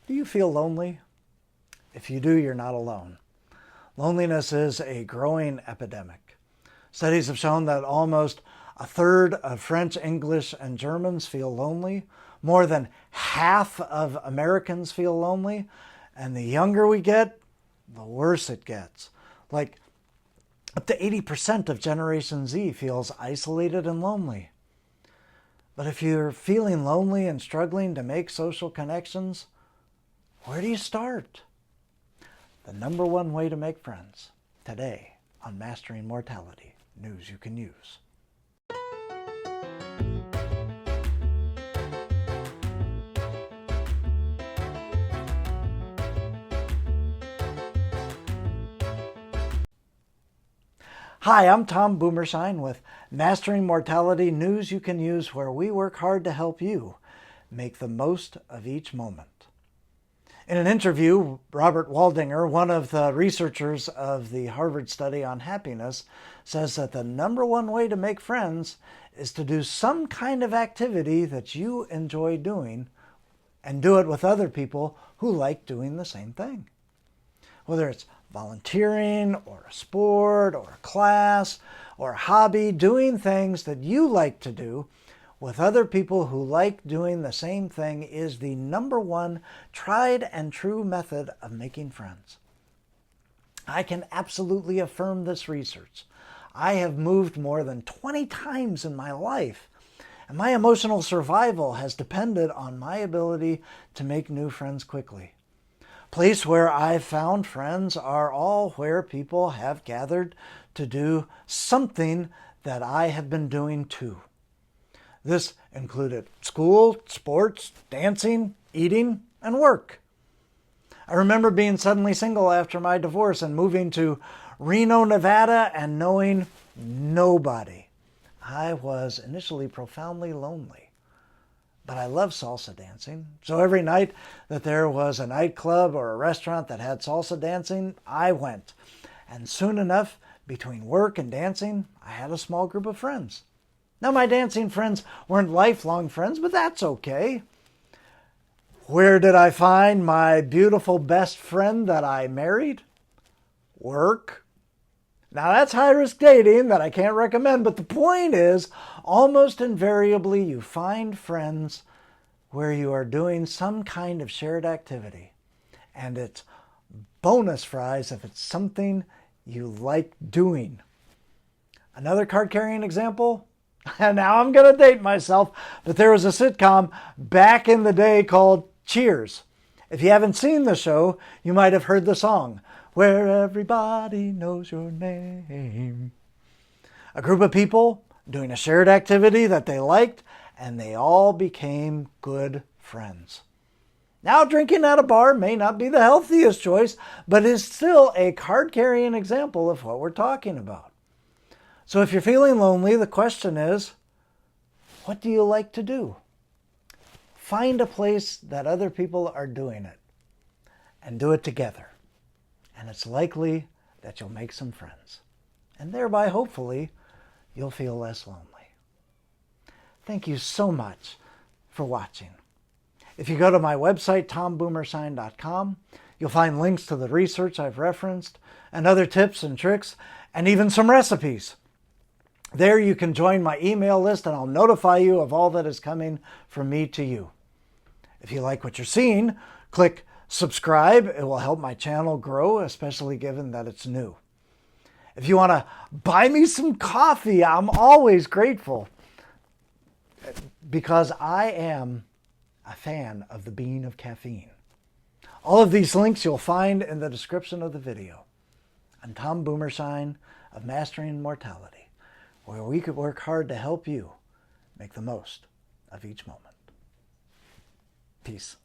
Do you feel lonely? If you do, you're not alone. Loneliness is a growing epidemic. Studies have shown that almost a third of French, English, and Germans feel lonely. More than half of Americans feel lonely. And the younger we get, the worse it gets. Like up to 80% of Generation Z feels isolated and lonely. But if you're feeling lonely and struggling to make social connections, where do you start? The number one way to make friends, today on Mastering Mortality, news you can use. Hi, I'm Tom Boomershine with Mastering Mortality, news you can use, where we work hard to help you make the most of each moment. In an interview, Robert Waldinger, one of the researchers of the Harvard study on happiness, says that the number one way to make friends is to do some kind of activity that you enjoy doing and do it with other people who like doing the same thing. Whether it's volunteering or a sport or a class or a hobby, doing things that you like to do with other people who like doing the same thing is the number one tried and true method of making friends. I can absolutely affirm this research. I have moved more than 20 times in my life, and my emotional survival has depended on my ability to make new friends quickly. Place where I've found friends are all where people have gathered to do something that I have been doing too. This included school, sports, dancing, eating, and work. I remember being suddenly single after my divorce and moving to Reno, Nevada, and knowing nobody. I was initially profoundly lonely. But I love salsa dancing, so every night that there was a nightclub or a restaurant that had salsa dancing, I went. And soon enough, between work and dancing, I had a small group of friends. Now, my dancing friends weren't lifelong friends, but that's okay. Where did I find my beautiful best friend that I married? Work. Now, that's high-risk dating that I can't recommend, but the point is, almost invariably, you find friends where you are doing some kind of shared activity. And it's bonus fries if it's something you like doing. Another card-carrying example? And now I'm going to date myself, but there was a sitcom back in the day called Cheers. If you haven't seen the show, you might have heard the song, Where Everybody Knows Your Name. A group of people doing a shared activity that they liked, and they all became good friends. Now, drinking at a bar may not be the healthiest choice, but is still a card-carrying example of what we're talking about. So if you're feeling lonely, the question is, what do you like to do? Find a place that other people are doing it and do it together. And it's likely that you'll make some friends. And thereby, hopefully, you'll feel less lonely. Thank you so much for watching. If you go to my website, tomboomershine.com, you'll find links to the research I've referenced and other tips and tricks and even some recipes. There you can join my email list and I'll notify you of all that is coming from me to you. If you like what you're seeing, click subscribe. It will help my channel grow, especially given that it's new. If you want to buy me some coffee, I'm always grateful because I am a fan of the bean of caffeine. All of these links you'll find in the description of the video. I'm Tom Boomershine of Mastering Mortality, where we could work hard to help you make the most of each moment. Peace.